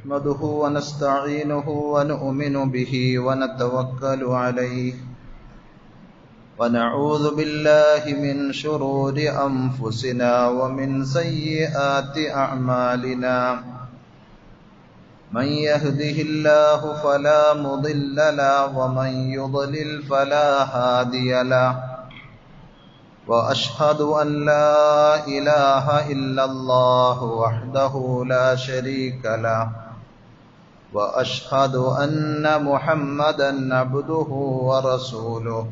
نحمده ونستعينه ونؤمن به ونتوكل عليه ونعوذ بالله من شرور أنفسنا ومن سيئات أعمالنا من يهده الله فلا مضل له ومن يضلل فلا هادي له وأشهد أن لا إله إلا الله وحده لا شريك له وأشهد أن محمدا عبده ورسوله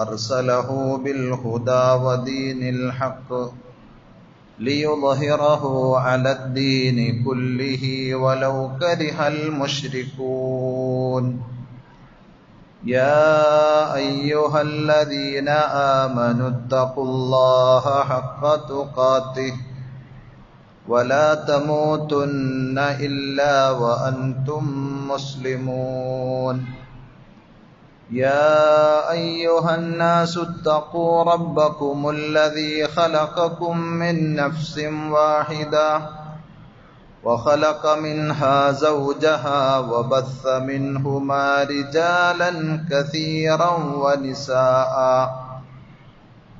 أرسله بالهدى ودين الحق ليظهره على الدين كله ولو كره المشركون يا أيها الذين آمنوا اتقوا الله حق تقاته ولا تموتن إلا وأنتم مسلمون يا أيها الناس اتقوا ربكم الذي خلقكم من نفس واحدة وخلق منها زوجها وبث منهما رجالا كثيرا ونساء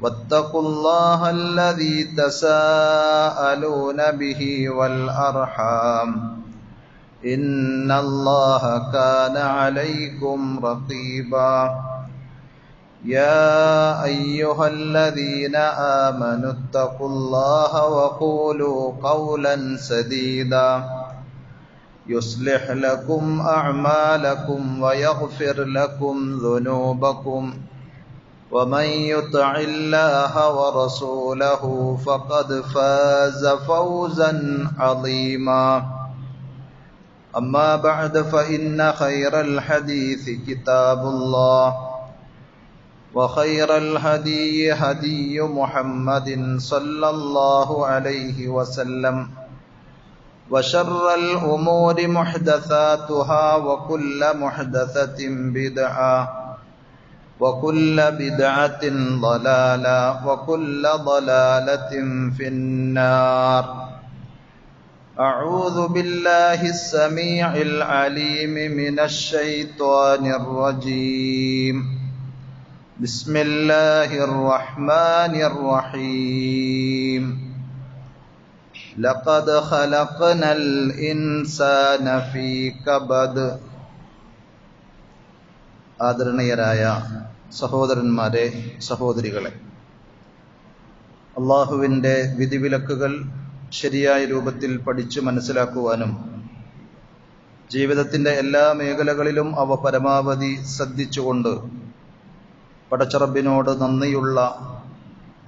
واتقوا الله الذي تساءلون به والأرحام إن الله كان عليكم رقيبا يا أيها الذين آمنوا اتقوا الله وقولوا قولا سديدا يصلح لكم أعمالكم ويغفر لكم ذنوبكم ومن يطع الله ورسوله فقد فاز فوزا عظيما أما بعد فإن خير الحديث كتاب الله وخير الهدي هدي محمد صلى الله عليه وسلم وشر الأمور محدثاتها وكل محدثة بدعة وكل بدعة ضلالة وكل ضلالة في النار أعوذ بالله السميع العليم من الشيطان الرجيم بسم الله الرحمن الرحيم لقد خلقنا الإنسان في كبد ആദരണീയരായ സഹോദരന്മാരെ സഹോദരികളെ, അള്ളാഹുവിൻ്റെ വിധിവിലക്കുകൾ ശരിയായ രൂപത്തിൽ പഠിച്ചു മനസ്സിലാക്കുവാനും ജീവിതത്തിൻ്റെ എല്ലാ മേഖലകളിലും അവ പരമാവധി ശ്രദ്ധിച്ചുകൊണ്ട് പടച്ചറബിനോട് നന്ദിയുള്ള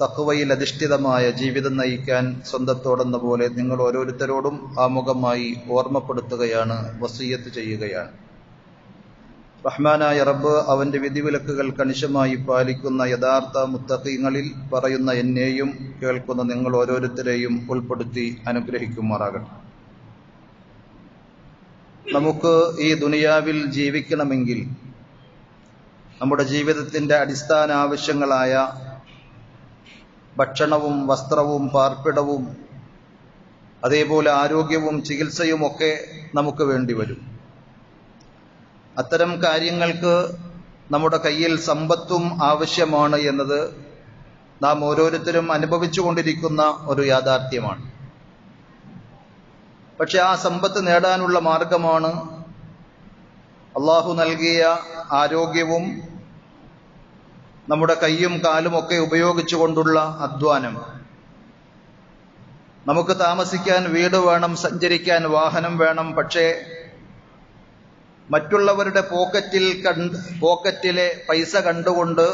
തഖ്വയിൽ അധിഷ്ഠിതമായ ജീവിതം നയിക്കാൻ സ്വന്തത്തോടെന്ന പോലെ നിങ്ങൾ ഓരോരുത്തരോടും ആമുഖമായി ഓർമ്മപ്പെടുത്തുകയാണ്, വസിയ്യത്ത് ചെയ്യുകയാണ്. റഹ്മാനായ റബ്ബ് അവൻ്റെ വിധിവിലക്കുകൾ കണിശമായി പാലിക്കുന്ന യഥാർത്ഥ മുത്തഖീങ്ങളിൽ പറയുന്ന എന്നെയും കേൾക്കുന്ന നിങ്ങൾ ഓരോരുത്തരെയും ഉൾപ്പെടുത്തി അനുഗ്രഹിക്കുമാറാകട്ടെ. നമുക്ക് ഈ ദുനിയാവിൽ ജീവിക്കണമെങ്കിൽ നമ്മുടെ ജീവിതത്തിൻ്റെ അടിസ്ഥാന ആവശ്യങ്ങളായ ഭക്ഷണവും വസ്ത്രവും പാർപ്പിടവും അതേപോലെ ആരോഗ്യവും ചികിത്സയുമൊക്കെ നമുക്ക് വേണ്ടി വരും. അത്തരം കാര്യങ്ങൾക്ക് നമ്മുടെ കയ്യിൽ സമ്പത്തും ആവശ്യമാണ് എന്നത് നാം ഓരോരുത്തരും അനുഭവിച്ചു കൊണ്ടിരിക്കുന്ന ഒരു യാഥാർത്ഥ്യമാണ്. പക്ഷെ ആ സമ്പത്ത് നേടാനുള്ള മാർഗമാണ് അള്ളാഹു നൽകിയ ആരോഗ്യവും നമ്മുടെ കൈയും കാലുമൊക്കെ ഉപയോഗിച്ചുകൊണ്ടുള്ള അധ്വാനം. നമുക്ക് താമസിക്കാൻ വീട് വേണം, സഞ്ചരിക്കാൻ വാഹനം വേണം. പക്ഷേ മറ്റുള്ളവരുടെ പോക്കറ്റിലെ പൈസ കണ്ടുകൊണ്ട്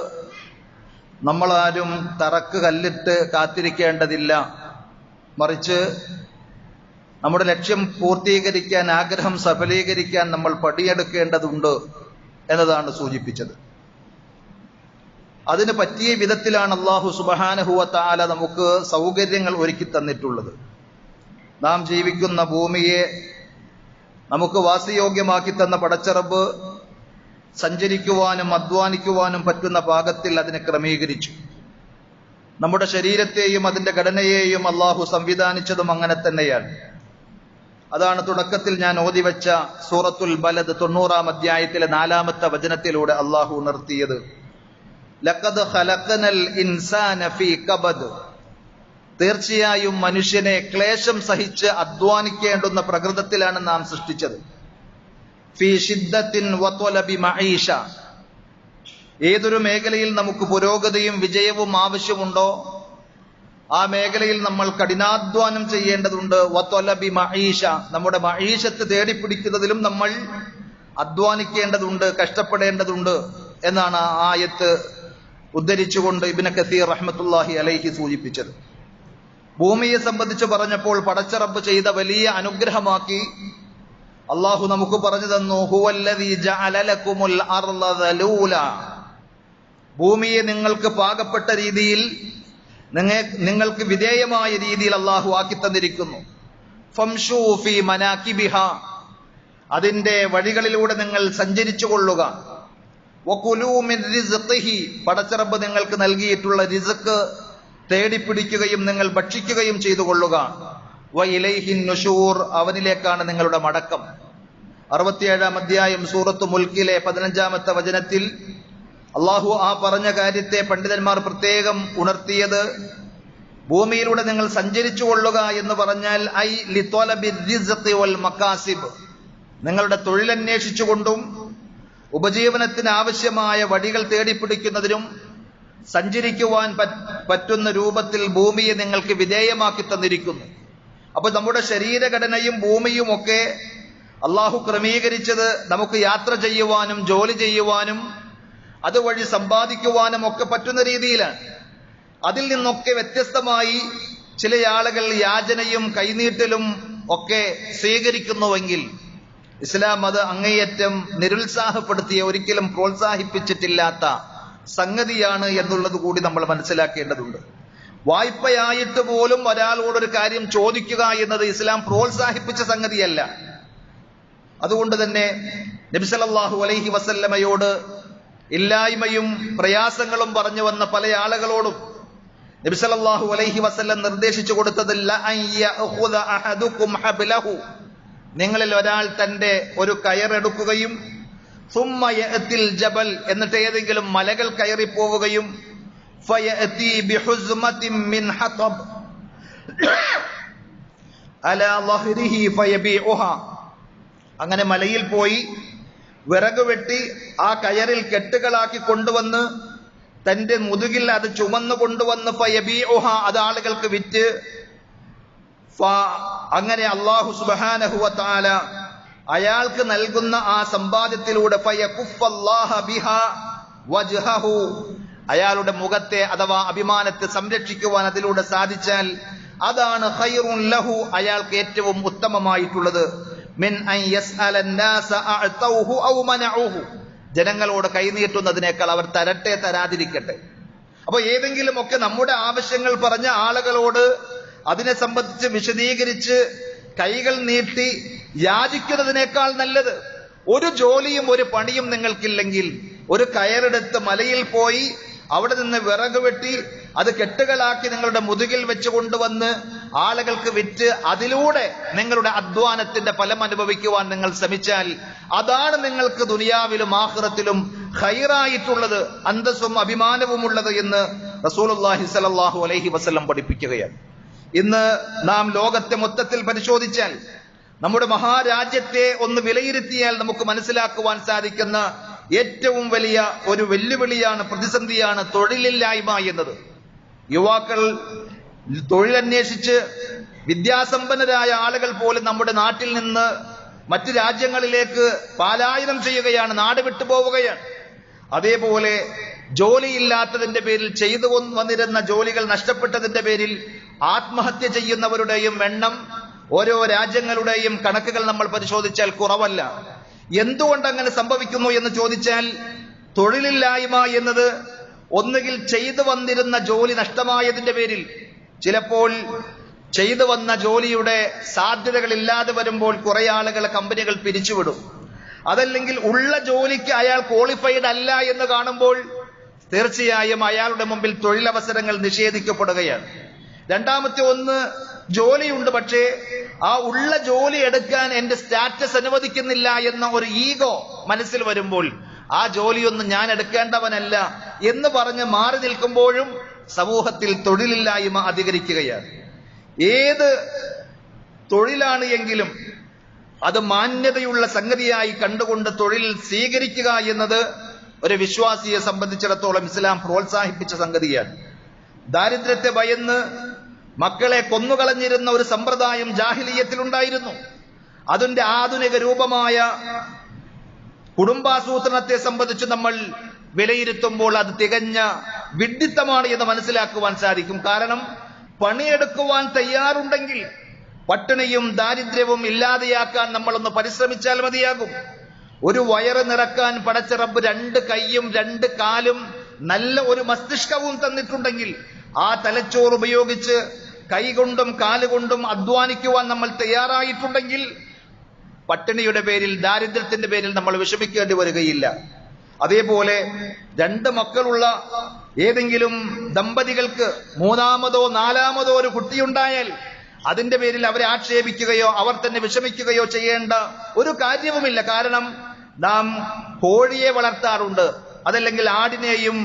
നമ്മളാരും തറക്ക് കല്ലിട്ട് കാത്തിരിക്കേണ്ടതില്ല. മറിച്ച് നമ്മുടെ ലക്ഷ്യം പൂർത്തീകരിക്കാൻ, ആഗ്രഹം സഫലീകരിക്കാൻ നമ്മൾ പണിയെടുക്കേണ്ടതുണ്ട് എന്നതാണ് സൂചിപ്പിച്ചത്. അതിന് പറ്റിയ വിധത്തിലാണ് അല്ലാഹു സുബ്ഹാനഹു വ തആല നമുക്ക് സൗകര്യങ്ങൾ ഒരുക്കി തന്നിട്ടുള്ളത്. നാം ജീവിക്കുന്ന ഭൂമിയെ നമുക്ക് വാസയോഗ്യമാക്കി തന്ന പടച്ചറബ് സഞ്ചരിക്കുവാനും അധ്വാനിക്കുവാനും പറ്റുന്ന പാകത്തിൽ അതിനെ ക്രമീകരിച്ചു. നമ്മുടെ ശരീരത്തെയും അതിൻ്റെ ഘടനയെയും അള്ളാഹു സംവിധാനിച്ചതും അങ്ങനെ തന്നെയാണ്. അതാണ് തുടക്കത്തിൽ ഞാൻ ഓതിവെച്ച സൂറത്തുൽ ബലദ് 90-ാം അധ്യായത്തിലെ 4-ാമത്തെ വചനത്തിലൂടെ അള്ളാഹു ഉണർത്തിയത്. ലഖദ് ഖലഖനൽ ഇൻസാന ഫീ കബദ്, തീർച്ചയായും മനുഷ്യനെ ക്ലേശം സഹിച്ച് അധ്വാനിക്കേണ്ടുന്ന പ്രകൃതത്തിലാണ് നാം സൃഷ്ടിച്ചത്. ഫീ ഷിദ്ദത്തിൻ വത്വലബി മഈഷ, ഏതൊരു മേഖലയിൽ നമുക്ക് പുരോഗതിയും വിജയവും ആവശ്യമുണ്ടോ ആ മേഖലയിൽ നമ്മൾ കഠിനാധ്വാനം ചെയ്യേണ്ടതുണ്ട്. വത്വലബി മഈഷ, നമ്മുടെ മഈഷത്ത് തേടിപ്പിടിക്കുന്നതിലും നമ്മൾ അധ്വാനിക്കേണ്ടതുണ്ട്, കഷ്ടപ്പെടേണ്ടതുണ്ട് എന്നാണ് ആ ആയത്ത് ഉദ്ധരിച്ചുകൊണ്ട് ഇബ്നു കസീർ റഹ്മത്തുള്ളാഹി അലൈഹി സൂചിപ്പിച്ചത്. ഭൂമിയെ സംബന്ധിച്ച് പറഞ്ഞപ്പോൾ പടച്ച റബ്ബ് ചെയ്ത വലിയ അനുഗ്രഹമാക്കി അള്ളാഹു നമുക്ക് പറഞ്ഞു തന്നു. ഹുവല്ലദീ ജഅല ലക്കുമുൽ അർള ദലൂല, ഭൂമിയെ നിങ്ങൾക്ക് പാകപ്പെട്ട രീതിയിൽ, നിങ്ങൾക്ക് വിധേയമായ രീതിയിൽ അള്ളാഹു ആക്കി തന്നിരിക്കുന്നു. ഫംശൂ ഫീ മനാകിബിഹ, അതിന്റെ വഴികളിലൂടെ നിങ്ങൾ സഞ്ചരിച്ചു കൊള്ളുക. വകുലൂ മിൻ റിസ്ഖിഹി, പടച്ച റബ്ബ് നിങ്ങൾക്ക് നൽകിയിട്ടുള്ള റിസ്ക് തേടിപ്പിടിക്കുകയും നിങ്ങൾ ഭക്ഷിക്കുകയും ചെയ്തു കൊള്ളുക. വഇലൈഹിൻ നുശൂർ, അവനിലേക്കാണ് നിങ്ങളുടെ മടക്കം. 67-ാം അധ്യായം സൂറത്ത് മുൽക്കിലെ 15-ാമത്തെ വചനത്തിൽ അള്ളാഹു ആ പറഞ്ഞ കാര്യത്തെ പണ്ഡിതന്മാർ പ്രത്യേകം ഉണർത്തിയത്, ഭൂമിയിലൂടെ നിങ്ങൾ സഞ്ചരിച്ചു കൊള്ളുക എന്ന് പറഞ്ഞാൽ ഐ ലിത്വലബി റിസ്ഖി വൽ മകാസിബ്, നിങ്ങളുടെ തൊഴിലന്വേഷിച്ചുകൊണ്ടും ഉപജീവനത്തിന് ആവശ്യമായ വഴികൾ തേടിപ്പിടിക്കുന്നതിനും സഞ്ചരിക്കുവാൻ പറ്റുന്ന രൂപത്തിൽ ഭൂമിയെ നിങ്ങൾക്ക് വിധേയമാക്കി തന്നിരിക്കുന്നു. അപ്പൊ നമ്മുടെ ശരീരഘടനയും ഭൂമിയും ഒക്കെ അള്ളാഹു ക്രമീകരിച്ചത് നമുക്ക് യാത്ര ചെയ്യുവാനും ജോലി ചെയ്യുവാനും അതുവഴി സമ്പാദിക്കുവാനും ഒക്കെ പറ്റുന്ന രീതിയിലാണ്. അതിൽ നിന്നൊക്കെ വ്യത്യസ്തമായി ചില ആളുകൾ യാചനയും കൈനീട്ടലും ഒക്കെ സ്വീകരിക്കുന്നുവെങ്കിൽ ഇസ്ലാം അത് അങ്ങേയറ്റം നിരുത്സാഹപ്പെടുത്തിയ, ഒരിക്കലും പ്രോത്സാഹിപ്പിച്ചിട്ടില്ലാത്ത സംഗതിയാണ് എന്നുള്ളത് കൂടി നമ്മൾ മനസ്സിലാക്കേണ്ടതുണ്ട്. വായ്പയായിട്ട് പോലും ഒരാളോടൊരു കാര്യം ചോദിക്കുക എന്നത് ഇസ്ലാം പ്രോത്സാഹിപ്പിച്ച സംഗതിയല്ല. അതുകൊണ്ട് തന്നെ നബി സല്ലല്ലാഹു അലൈഹി വസല്ലമയോട് ഇല്ലായ്മയും പ്രയാസങ്ങളും പറഞ്ഞു വന്ന പല ആളുകളോടും നബി സല്ലല്ലാഹു അലൈഹി വസല്ലം നിർദ്ദേശിച്ചു കൊടുത്തത് നിങ്ങളിൽ ഒരാൾ തന്റെ ഒരു കയറെടുക്കുകയും സുമ്മ യഅതിൽ ജബൽ, എന്നിട്ട് ഏതെങ്കിലും മലകൾ കയറി പോവുകയും ഫയഅതി ബിഹുസ്മതിൻ മിൻ ഹതബ് അലാ ളഹ്രിഹി ഫയബീഉഹ, അങ്ങനെ മലയിൽ പോയി വിറക് വെട്ടി ആ കയറിൽ കെട്ടുകളാക്കി കൊണ്ടുവന്ന് തന്റെ മുതുകിൽ അത് ചുമന്നു കൊണ്ടുവന്ന് ഫയബീഉഹ, അത് ആളുകൾക്ക് വിറ്റ് അങ്ങനെ അല്ലാഹു സുബ്ഹാനഹു വ തആല അയാൾക്ക് നൽകുന്ന ആ സമ്പാദ്യത്തിലൂടെ ഫയകുഫല്ലാഹ ബിഹാ വജ്ഹഹു, അയാളുടെ മുഖത്തെ അഥവാ അഭിമാനത്തെ സംരക്ഷിക്കുവാൻ അതിലൂടെ സാധിച്ചാൽ അതാണ് ഖൈറുൻ ലഹു, അയാൾക്ക് ഏറ്റവും ഉത്തമമായിട്ടുള്ളത്. മിൻ അൻ യസ്അല അന്നാസ അഅതൗഹു ഔ മനഉഹു, ജനങ്ങളോട് കൈനീട്ടുന്നതിനേക്കാൾ അവർ തരട്ടെ തരാതിരിക്കട്ടെ. അപ്പൊ ഏതെങ്കിലും ഒക്കെ നമ്മുടെ ആവശ്യങ്ങൾ പറഞ്ഞ ആളുകളോട് അതിനെ സംബന്ധിച്ച് വിശദീകരിച്ച് കൈകൾ നീട്ടി യാചിക്കുന്നതിനേക്കാൾ നല്ലത്, ഒരു ജോലിയും ഒരു പണിയും നിങ്ങൾക്കില്ലെങ്കിൽ ഒരു കയറെടുത്ത് മലയിൽ പോയി അവിടെ നിന്ന് വിറക് വെട്ടി അത് കെട്ടുകളാക്കി നിങ്ങളുടെ മുതുകിൽ വെച്ച് കൊണ്ടുവന്ന് ആളുകൾക്ക് വിറ്റ് അതിലൂടെ നിങ്ങളുടെ അധ്വാനത്തിന്റെ ഫലം അനുഭവിക്കുവാൻ നിങ്ങൾ ശ്രമിച്ചാൽ അതാണ് നിങ്ങൾക്ക് ദുനിയാവിലും ആഖിറത്തിലും ഖൈറായിട്ടുള്ളത്, അന്തസ്സും അഭിമാനവുമുള്ളത് എന്ന് റസൂലുള്ളാഹി സ്വല്ലല്ലാഹു അലൈഹി വസല്ലം പഠിപ്പിക്കുകയാണ്. ഇന്ന് നാം ലോകത്തെ മൊത്തത്തിൽ പരിശോധിച്ചാൽ, നമ്മുടെ മഹാരാജ്യത്തെ ഒന്ന് വിലയിരുത്തിയാൽ നമുക്ക് മനസ്സിലാക്കുവാൻ സാധിക്കുന്ന ഏറ്റവും വലിയ ഒരു വെല്ലുവിളിയാണ്, പ്രതിസന്ധിയാണ് തൊഴിലില്ലായ്മ എന്നത്. യുവാക്കൾ തൊഴിലന്വേഷിച്ച് വിദ്യാസമ്പന്നരായ ആളുകൾ പോലും നമ്മുടെ നാട്ടിൽ നിന്ന് മറ്റു രാജ്യങ്ങളിലേക്ക് പലായനം ചെയ്യുകയാണ്, നാട് വിട്ടുപോവുകയാണ്. അതേപോലെ ജോലിയില്ലാത്തതിന്റെ പേരിൽ ചെയ്തു വന്നിരുന്ന ജോലികൾ നഷ്ടപ്പെട്ടതിന്റെ പേരിൽ ആത്മഹത്യ ചെയ്യുന്നവരുടെയും എണ്ണം ഓരോ രാജ്യങ്ങളുടെയും കണക്കുകൾ നമ്മൾ പരിശോധിച്ചാൽ കുറവല്ല. എന്തുകൊണ്ട് അങ്ങനെ സംഭവിക്കുന്നു എന്ന് ചോദിച്ചാൽ, തൊഴിലില്ലായ്മ എന്നത് ഒന്നുകിൽ ചെയ്തു വന്നിരുന്ന ജോലി നഷ്ടമായതിന്റെ പേരിൽ, ചിലപ്പോൾ ചെയ്തു വന്ന ജോലിയുടെ സാധ്യതകൾ ഇല്ലാതെ വരുമ്പോൾ കുറെ ആളുകളെ കമ്പനികൾ പിരിച്ചുവിടും. അതല്ലെങ്കിൽ ഉള്ള ജോലിക്ക് അയാൾ ക്വാളിഫൈഡ് അല്ല എന്ന് കാണുമ്പോൾ തീർച്ചയായും അയാളുടെ മുമ്പിൽ തൊഴിലവസരങ്ങൾ നിഷേധിക്കപ്പെടുകയാണ്. രണ്ടാമത്തെ ഒന്ന്, ജോലിയുണ്ട്, പക്ഷേ ആ ഉള്ള ജോലി എടുക്കാൻ എന്റെ സ്റ്റാറ്റസ് അനുവദിക്കുന്നില്ല എന്ന ഒരു ഈഗോ മനസ്സിൽ വരുമ്പോൾ ആ ജോലിയൊന്നും ഞാൻ എടുക്കേണ്ടവനല്ല എന്ന് പറഞ്ഞ് മാറി നിൽക്കുമ്പോഴും സമൂഹത്തിൽ തൊഴിലില്ലായ്മ അധികരിക്കുകയാണ്. ഏത് തൊഴിലാണ് എങ്കിലും അത് മാന്യതയുള്ള സംഗതിയായി കണ്ടുകൊണ്ട് തൊഴിൽ സ്വീകരിക്കുക എന്നത് ഒരു വിശ്വാസിയെ സംബന്ധിച്ചിടത്തോളം ഇസ്ലാം പ്രോത്സാഹിപ്പിച്ച സംഗതിയാണ്. ദാരിദ്ര്യത്തെ ഭയന്ന് മക്കളെ കൊന്നുകളഞ്ഞിരുന്ന ഒരു സമ്പ്രദായം ജാഹിലിയ്യത്തിലുണ്ടായിരുന്നു. അതിന്റെ ആധുനിക രൂപമായ കുടുംബാസൂത്രണത്തെ സംബന്ധിച്ച് നമ്മൾ വിലയിരുത്തുമ്പോൾ അത് തികഞ്ഞ വിഡ്ഢിത്തമാണ് എന്ന് മനസ്സിലാക്കുവാൻ സാധിക്കും. കാരണം പണിയെടുക്കുവാൻ തയ്യാറുണ്ടെങ്കിൽ പട്ടിണിയും ദാരിദ്ര്യവും ഇല്ലാതെയാക്കാൻ നമ്മളൊന്ന് പരിശ്രമിച്ചാൽ മതിയാകും. ഒരു വയറ് നിറക്കാൻ പടച്ച റബ്ബ് 2 കൈയും 2 കാലും നല്ല ഒരു മസ്തിഷ്കവും തന്നിട്ടുണ്ടെങ്കിൽ ആ തലച്ചോറ് ഉപയോഗിച്ച് കൈകൊണ്ടും കാലുകൊണ്ടും അധ്വാനിക്കുവാൻ നമ്മൾ തയ്യാറായിട്ടുണ്ടെങ്കിൽ പട്ടിണിയുടെ പേരിൽ, ദാരിദ്ര്യത്തിന്റെ പേരിൽ നമ്മൾ വിഷമിക്കേണ്ടി വരികയില്ല. അതേപോലെ 2 മക്കളുള്ള ഏതെങ്കിലും ദമ്പതികൾക്ക് 3-മതോ 4-മതോ ഒരു കുട്ടിയുണ്ടായാൽ അതിന്റെ പേരിൽ അവരെ ആക്ഷേപിക്കുകയോ അവർ തന്നെ വിഷമിക്കുകയോ ചെയ്യേണ്ട ഒരു കാര്യവുമില്ല. കാരണം നാം കോഴിയെ വളർത്താറുണ്ട്, അതല്ലെങ്കിൽ ആടിനെയും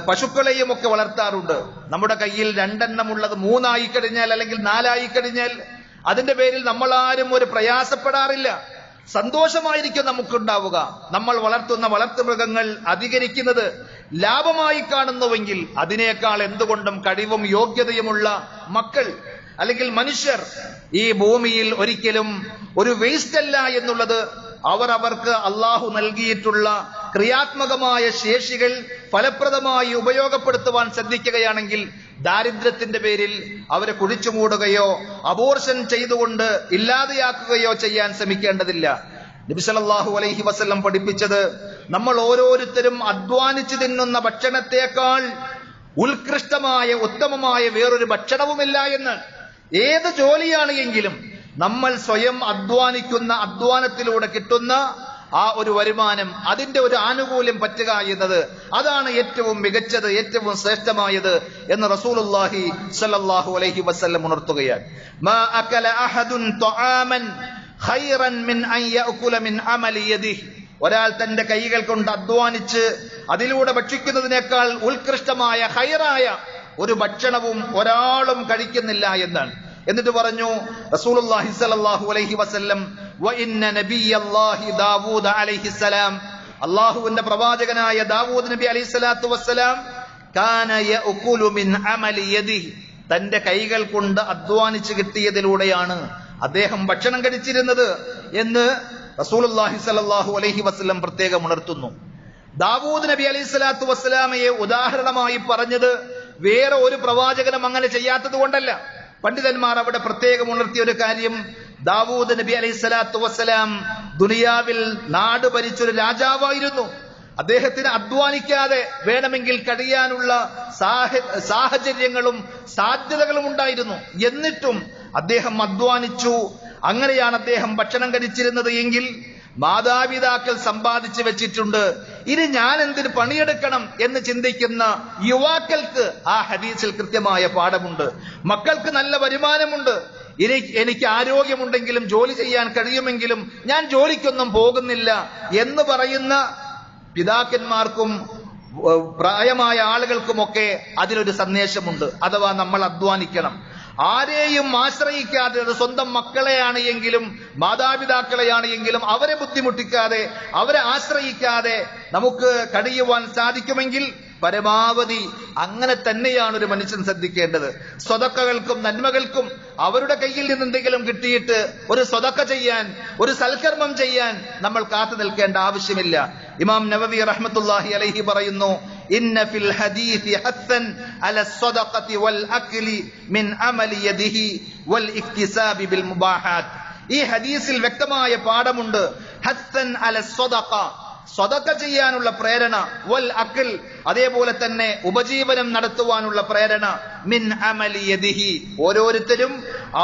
പശുക്കളെയും ഒക്കെ വളർത്താറുണ്ട്. നമ്മുടെ കയ്യിൽ 2 എണ്ണം ഉള്ളത് 3 ആയി കഴിഞ്ഞാൽ അല്ലെങ്കിൽ 4 ആയി കഴിഞ്ഞാൽ അതിന്റെ പേരിൽ നമ്മളാരും ഒരു പ്രയാസപ്പെടാറില്ല. സന്തോഷമായിരിക്കും നമുക്കുണ്ടാവുക. നമ്മൾ വളർത്തുന്ന വളർത്തുമൃഗങ്ങൾ അധികരിക്കുന്നത് ലാഭമായി കാണുന്നുവെങ്കിൽ അതിനേക്കാൾ എന്തുകൊണ്ടും കഴിവും യോഗ്യതയുമുള്ള മക്കൾ അല്ലെങ്കിൽ മനുഷ്യർ ഈ ഭൂമിയിൽ ഒരിക്കലും ഒരു വേസ്റ്റ് അല്ല എന്നുള്ളത് അവർക്ക് അള്ളാഹു നൽകിയിട്ടുള്ള ക്രിയാത്മകമായ ശേഷികൾ ഫലപ്രദമായി ഉപയോഗപ്പെടുത്തുവാൻ ശ്രദ്ധിക്കുകയാണെങ്കിൽ ദാരിദ്ര്യത്തിന്റെ പേരിൽ അവരെ കുഴിച്ചു മൂടുകയോ അബോർഷൻ ചെയ്തുകൊണ്ട് ഇല്ലാതെയാക്കുകയോ ചെയ്യാൻ ശ്രമിക്കേണ്ടതില്ല. നബി സല്ലല്ലാഹു അലൈഹി വസല്ലം പഠിപ്പിച്ചത് നമ്മൾ ഓരോരുത്തരും അധ്വാനിച്ചു തിന്നുന്ന ഭക്ഷണത്തെക്കാൾ ഉത്കൃഷ്ടമായ ഉത്തമമായ വേറൊരു ഭക്ഷണവുമില്ല എന്ന്. ഏത് ജോലിയാണ് എങ്കിലും നമ്മൾ സ്വയം അധ്വാനിക്കുന്ന അധ്വാനത്തിലൂടെ കിട്ടുന്ന ആ ഒരു വരുമാനം, അതിന്റെ ഒരു ആനുകൂല്യം പറ്റുക എന്നത് അതാണ് ഏറ്റവും മികച്ചത്, ഏറ്റവും ശ്രേഷ്ഠമായത് എന്ന് റസൂലുള്ളാഹി സ്വല്ലല്ലാഹു അലൈഹി വസല്ലം ഉണർത്തുകയാണ്. മാ അകല അഹദുൻ തആമൻ ഖൈറൻ മിൻ അൻ യഅകുല മിൻ അമലി യദിഹി. ഒരാൾ തന്റെ കൈകൾ കൊണ്ട് അധ്വാനിച്ച് അതിലൂടെ ഭക്ഷിക്കുന്നതിനേക്കാൾ ഉത്കൃഷ്ടമായ ഖൈറായ ഒരു ഭക്ഷണവും ഒരാളും കഴിക്കുന്നില്ല എന്നാണ്. എന്നിട്ട് പറഞ്ഞു റസൂലുള്ളാഹി സ്വല്ലല്ലാഹു അലൈഹി വസല്ലം, വ ഇന്ന നബിയല്ലാഹി ദാവൂദ അലൈഹിസ്സലാം, അല്ലാഹുവിന്റെ പ്രവാചകനായ ദാവൂദ് നബി അലൈഹിസ്സലാത്തു വസ്സലാം കാന യഅകുലു മിൻ അമലി യദിഹി, തന്റെ കൈകൾ കൊണ്ട് അധ്വാനിച്ച് കിട്ടിയതിലൂടെയാണ് അദ്ദേഹം ഭക്ഷണം കഴിച്ചിരുന്നത് എന്ന് റസൂലുള്ളാഹി സ്വല്ലല്ലാഹു അലൈഹി വസല്ലം പ്രത്യേകം ഉണർത്തുന്നു. ദാവൂദ് നബി അലൈഹിസ്സലാത്തു വസ്സലാമയെ ഉദാഹരണമായി പറഞ്ഞത് വേറെ ഒരു പ്രവാചകനും അങ്ങനെ ചെയ്യാത്തത് കൊണ്ടല്ല. പണ്ഡിതന്മാർ അവിടെ പ്രത്യേകം ഉണർത്തിയ ഒരു കാര്യം, ദാവൂദ് നബി അലൈഹിസ്സലാത്തു വസ്സലാം ദുനിയാവിൽ നാട് ഭരിച്ചൊരു രാജാവായിരുന്നു. അദ്ദേഹത്തിന് അധ്വാനിക്കാതെ വേണമെങ്കിൽ കഴിയാനുള്ള സാഹചര്യങ്ങളും സാധ്യതകളും ഉണ്ടായിരുന്നു. എന്നിട്ടും അദ്ദേഹം അധ്വാനിച്ചു. അങ്ങനെയാണ് അദ്ദേഹം ഭക്ഷണം കഴിച്ചിരുന്നത് എങ്കിൽ മാതാപിതാക്കൾ സമ്പാദിച്ചു വെച്ചിട്ടുണ്ട്, ഇനി ഞാൻ എന്തിന് പണിയെടുക്കണം എന്ന് ചിന്തിക്കുന്ന യുവാക്കൾക്ക് ആ ഹദീസിൽ കൃത്യമായ പാഠമുണ്ട്. മക്കൾക്ക് നല്ല വരുമാനമുണ്ട്, എനിക്ക് ആരോഗ്യമുണ്ടെങ്കിലും ജോലി ചെയ്യാൻ കഴിയുമെങ്കിലും ഞാൻ ജോലിക്കൊന്നും പോകുന്നില്ല എന്ന് പറയുന്ന പിതാക്കന്മാർക്കും പ്രായമായ ആളുകൾക്കുമൊക്കെ അതിലൊരു സന്ദേശമുണ്ട്. അഥവാ നമ്മൾ അധ്വാനിക്കണം. ആരെയും ആശ്രയിക്കാതെ, അത് സ്വന്തം മക്കളെയാണ് എങ്കിലും മാതാപിതാക്കളെയാണ് എങ്കിലും അവരെ ബുദ്ധിമുട്ടിക്കാതെ, അവരെ ആശ്രയിക്കാതെ നമുക്ക് കഴിയുവാൻ സാധിക്കുമെങ്കിൽ പരമാവധി അങ്ങനെ തന്നെയാണ് ഒരു മനുഷ്യൻ ശ്രദ്ധിക്കേണ്ടത്. സ്വതക്കകൾക്കും നന്മകൾക്കും അവരുടെ കയ്യിൽ നിന്ന് എന്തെങ്കിലും കിട്ടിയിട്ട് ഒരു സ്വതക്ക ചെയ്യാൻ, ഒരു സൽക്കർമ്മം ചെയ്യാൻ നമ്മൾ കാത്തു നിൽക്കേണ്ട ആവശ്യമില്ല. ഇമാം നവവി റഹ്മത്തുള്ളാഹി അലൈഹി പറയുന്നു, ഇന്ന ഫിൽ ഹദീസി ഹസ്സൻ അല സ്വദഖതി വൽ അക്ലി മിൻ അമലി യദിഹി വൽ ഇക്തിസാബി ബിൽ മുബാഹാത്ത്. ഈ ഹദീസിൽ വ്യക്തമായ പാഠമുണ്ട്. ഹസ്സൻ അല സ്വദഖ, സ്വദഖ ചെയ്യാനുള്ള പ്രേരണ, വൽ അക്ൽ, അതേപോലെ തന്നെ ഉപജീവനം നടത്തുവാനുള്ള പ്രേരണ, മിൻ അമലി യദിഹി, ഓരോരുത്തരും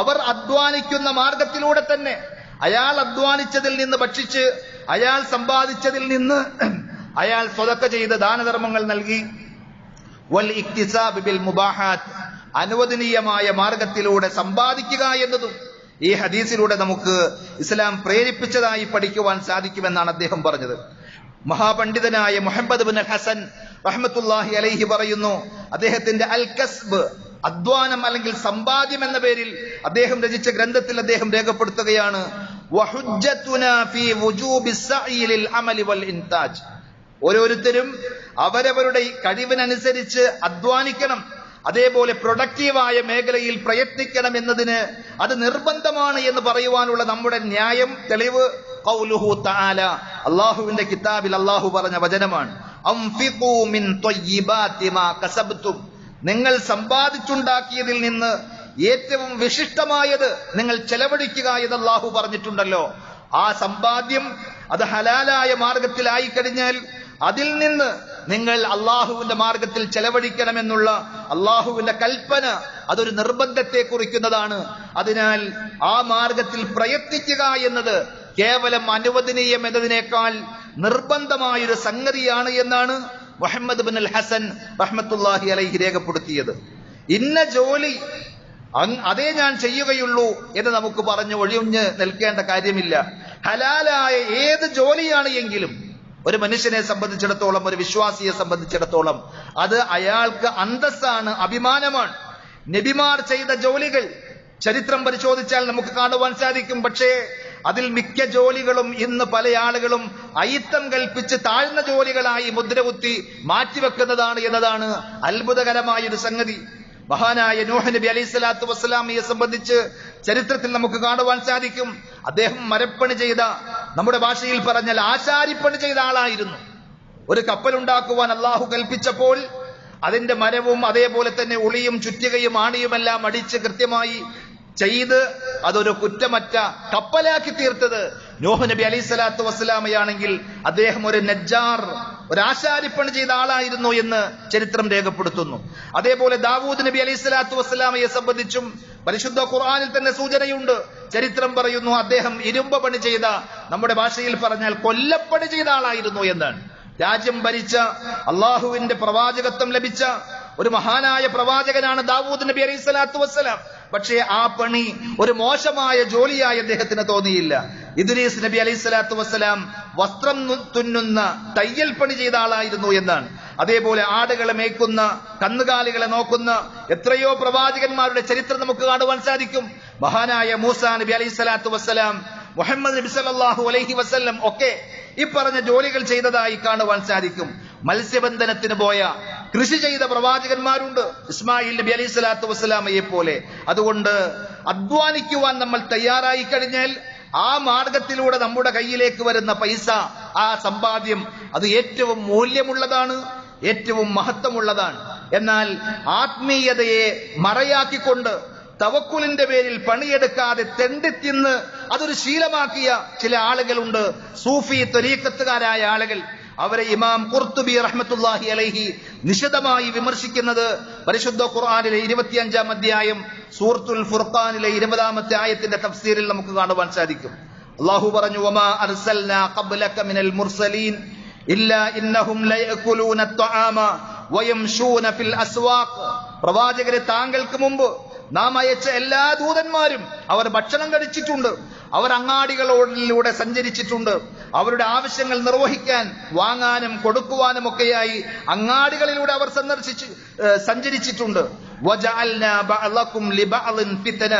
അവർ അധ്വാനിക്കുന്ന മാർഗത്തിലൂടെ തന്നെ അയാൾ അധ്വാനിച്ചതിൽ നിന്ന് ഭക്ഷിച്ച്, അയാൾ സമ്പാദിച്ചതിൽ നിന്ന് അയാൾ സ്വദഖ ചെയ്ത് ദാനധർമ്മങ്ങൾ നൽകി, വൽ ഇക്തിസാബ് ബിൽ മുബാഹാത്ത്, അനുവദനീയമായ മാർഗത്തിലൂടെ സമ്പാദിക്കുക എന്നതും ഈ ഹദീസിലൂടെ നമുക്ക് ഇസ്ലാം പ്രേരിപ്പിച്ചതായി പഠിക്കുവാൻ സാധിക്കുമെന്നാണ് അദ്ദേഹം പറഞ്ഞത്. മഹാപണ്ഡിതനായ മുഹമ്മദ് ബിൻ ഹസൻ റഹ്മത്തുള്ളാഹി അലൈഹി പറയുന്നു, അദ്ദേഹത്തിന്റെ അൽ കസ്ബ്, അധ്വാനം അല്ലെങ്കിൽ സമ്പാദ്യം എന്ന പേരിൽ അദ്ദേഹം രചിച്ച ഗ്രന്ഥത്തിൽ അദ്ദേഹം രേഖപ്പെടുത്തുകയാണ്, വഹുജ്ജതുനാ ഫീ വുജൂബിസ് സഅയി ലിൽ അമലി വൽ ഇൻതാജ്. ഓരോരുത്തരും അവരവരുടെ കഴിവിനനുസരിച്ച് അധ്വാനിക്കണം, അതേപോലെ പ്രൊഡക്റ്റീവായ മേഖലയിൽ പ്രയത്നിക്കണം എന്നതിന് അത് നിർബന്ധമാണ് എന്ന് പറയുവാനുള്ള നമ്മുടെ ന്യായം, തെളിവ് ഖൗലുഹു തആല, അല്ലാഹുവിന്റെ കിതാബിൽ അല്ലാഹു പറഞ്ഞ വചനമാണ്. അൻഫിഖൂ മിൻ ത്വയ്യിബാതി മാ കസബ്തും, നിങ്ങൾ സമ്പാദിച്ചുണ്ടാക്കിയതിൽ നിന്ന് ഏറ്റവും വിശിഷ്ടമായത് നിങ്ങൾ ചെലവഴിക്കുക എന്ന് അല്ലാഹു പറഞ്ഞിട്ടുണ്ടല്ലോ. ആ സമ്പാദ്യം അത് ഹലാലായ മാർഗത്തിലായി കഴിഞ്ഞാൽ അതിൽ നിന്ന് നിങ്ങൾ അള്ളാഹുവിന്റെ മാർഗത്തിൽ ചെലവഴിക്കണമെന്നുള്ള അള്ളാഹുവിന്റെ കൽപ്പന അതൊരു നിർബന്ധത്തെ കുറിക്കുന്നതാണ്. അതിനാൽ ആ മാർഗത്തിൽ പ്രയത്നിക്കുക എന്നത് കേവലം അനുവദനീയം എന്നതിനേക്കാൾ നിർബന്ധമായൊരു സംഗതിയാണ് എന്നാണ് മുഹമ്മദ് ബിൻ അൽ ഹസൻ റഹ്മത്തുള്ളാഹി അലൈഹി രേഖപ്പെടുത്തിയത്. ഇന്ന ജോലി അതേ ഞാൻ ചെയ്യുകയുള്ളൂ എന്ന് നമുക്ക് പറഞ്ഞു ഒഴിഞ്ഞ് നിൽക്കേണ്ട കാര്യമില്ല. ഹലാലായ ഏത് ജോലിയാണ് എങ്കിലും ഒരു മനുഷ്യനെ സംബന്ധിച്ചിടത്തോളം, ഒരു വിശ്വാസിയെ സംബന്ധിച്ചിടത്തോളം അത് അയാൾക്ക് അന്തസ്സാണ്, അഭിമാനമാണ്. നബിമാർ ചെയ്ത ജോലികൾ ചരിത്രം പരിശോധിച്ചാൽ നമുക്ക് കാണുവാൻ സാധിക്കും. പക്ഷേ അതിൽ മിക്ക ജോലികളും ഇന്ന് പല ആളുകളും അയിത്തം കൽപ്പിച്ച് താഴ്ന്ന ജോലികളായി മുദ്രകുത്തി മാറ്റിവെക്കുന്നതാണ് എന്നതാണ് അത്ഭുതകരമായൊരു സംഗതി. മഹാനായ നൂഹ് നബി അലൈഹി സ്വലാത്തു വസ്സലാമിയെ സംബന്ധിച്ച് ചരിത്രത്തിൽ നമുക്ക് കാണുവാൻ സാധിക്കും. അദ്ദേഹം മരപ്പണി ചെയ്ത, നമ്മുടെ ഭാഷയിൽ പറഞ്ഞാൽ ആശാരിപ്പണി ചെയ്ത ആളായിരുന്നു. ഒരു കപ്പലുണ്ടാക്കുവാൻ അള്ളാഹു കൽപ്പിച്ചപ്പോൾ അതിന്റെ മരവും അതേപോലെ തന്നെ ഉളിയും ചുറ്റികയും ആണിയുമെല്ലാം അടിച്ച് കൃത്യമായി ചെയ്ത് അതൊരു കുറ്റമറ്റ കപ്പലാക്കി തീർത്തത് നൂഹ് നബി അലൈഹി സ്വലാത്തു വസ്സലാമയാണെങ്കിൽ അദ്ദേഹം ഒരു നജ്ജാർ, ഒരു ആശാരിപ്പണി ചെയ്ത ആളായിരുന്നു എന്ന് ചരിത്രം രേഖപ്പെടുത്തുന്നു. അതേപോലെ ദാവൂദ് നബി അലൈഹി സ്വലാത്തു വസ്സലാമയെ സംബന്ധിച്ചും പരിശുദ്ധ ഖുർആനിൽ തന്നെ സൂചനയുണ്ട്. ചരിത്രം പറയുന്നു അദ്ദേഹം ഇരുമ്പ് പണി ചെയ്ത, നമ്മുടെ ഭാഷയിൽ പറഞ്ഞാൽ കൊല്ലപ്പണി ചെയ്ത ആളായിരുന്നു എന്നാണ്. രാജ്യം ഭരിച്ച, അള്ളാഹുവിന്റെ പ്രവാചകത്വം ലഭിച്ച ഒരു മഹാനായ പ്രവാചകനാണ് ദാവൂദ് നബി അലൈഹി സ്വലാത്തു വസ്സലാം. പക്ഷേ ആ പണി ഒരു മോശമായ ജോലിയായി അദ്ദേഹത്തിന് തോന്നിയില്ല. ഇദ്രീസ് നബി അലൈഹി സ്വലാത്തു വസ്സലാം വസ്ത്രം തുന്നുന്ന തയ്യൽ പണി ചെയ്ത ആളായിരുന്നു എന്നാണ്. അതേപോലെ ആടുകളെ മേയ്ക്കുന്ന, കന്നുകാലികളെ നോക്കുന്ന എത്രയോ പ്രവാചകന്മാരുടെ ചരിത്രം നമുക്ക് കാണുവാൻ സാധിക്കും. മഹാനായ മൂസാ നബി അലൈഹി സ്വലാത്തു വസ്സലാം, മുഹമ്മദ് നബി സല്ലല്ലാഹു അലൈഹി വസല്ലം ഒക്കെ ഈ പറഞ്ഞ ജോലികൾ ചെയ്തതായി കാണുവാൻ സാധിക്കും. മത്സ്യബന്ധനത്തിന് പോയ, കൃഷി ചെയ്ത പ്രവാചകന്മാരുണ്ട്, ഇസ്മായിൽ നബി അലൈഹി സ്വലാത്തു വസ്സലാമയെ പോലെ. അതുകൊണ്ട് അധ്വാനിക്കുവാൻ നമ്മൾ തയ്യാറായി കഴിഞ്ഞാൽ ആ മാർഗത്തിലൂടെ നമ്മുടെ കയ്യിലേക്ക് വരുന്ന പൈസ, ആ സമ്പാദ്യം അത് ഏറ്റവും മൂല്യമുള്ളതാണ്, ഏറ്റവും മഹത്വമുള്ളതാണ്. എന്നാൽ ആത്മീയതയെ മറയാക്കിക്കൊണ്ട് തവക്കുലിന്റെ പേരിൽ പണിയെടുക്കാതെ തെണ്ടിത്തിന്ന് അതൊരു ശീലമാക്കിയ ചില ആളുകളുണ്ട്, സൂഫി ത്വരീഖത്തുകാരായ ആളുകൾ. അവരെ ഇമാം ഖുർത്തുബി റഹ്മത്തുള്ളാഹി അലൈഹി നിശിതമായി വിമർശിക്കുന്നത് പരിശുദ്ധ ഖുർആനിലെ 25-ാം അധ്യായം സൂറത്തുൽ ഫുർഖാനിലെ 20-ാമത്തെ ആയത്തിന്റെ തഫ്സീറിൽ നമുക്ക് കാണുവാൻ സാധിക്കും. അല്ലാഹു പറഞ്ഞു, വമാ അർസൽനാ ഖബ്ലക മിനൽ മുർസലീൻ ഇല്ലാ ഇന്നഹും ലയഅകുലൂന അത്ത്വാമ വയംശൂന ഫിൽ അസ്വാഖ്. പ്രവാചകരെ, താങ്കൾക്ക് മുമ്പ് നാം അയച്ച എല്ലാ ദൂതന്മാരും അവർ ഭക്ഷണം കഴിച്ചിട്ടുണ്ട്, അവർ അങ്ങാടികളിലൂടെ സഞ്ചരിച്ചിട്ടുണ്ട്, അവരുടെ ആവശ്യങ്ങൾ നിർവഹിക്കാൻ, വാങ്ങാനും കൊടുക്കുവാനും ഒക്കെയായി അങ്ങാടികളിലൂടെ അവർ സഞ്ചരിച്ചിട്ടുണ്ട്. വജഅൽനാ ബഅളകും ലിബഅളിൻ ഫിത്ന,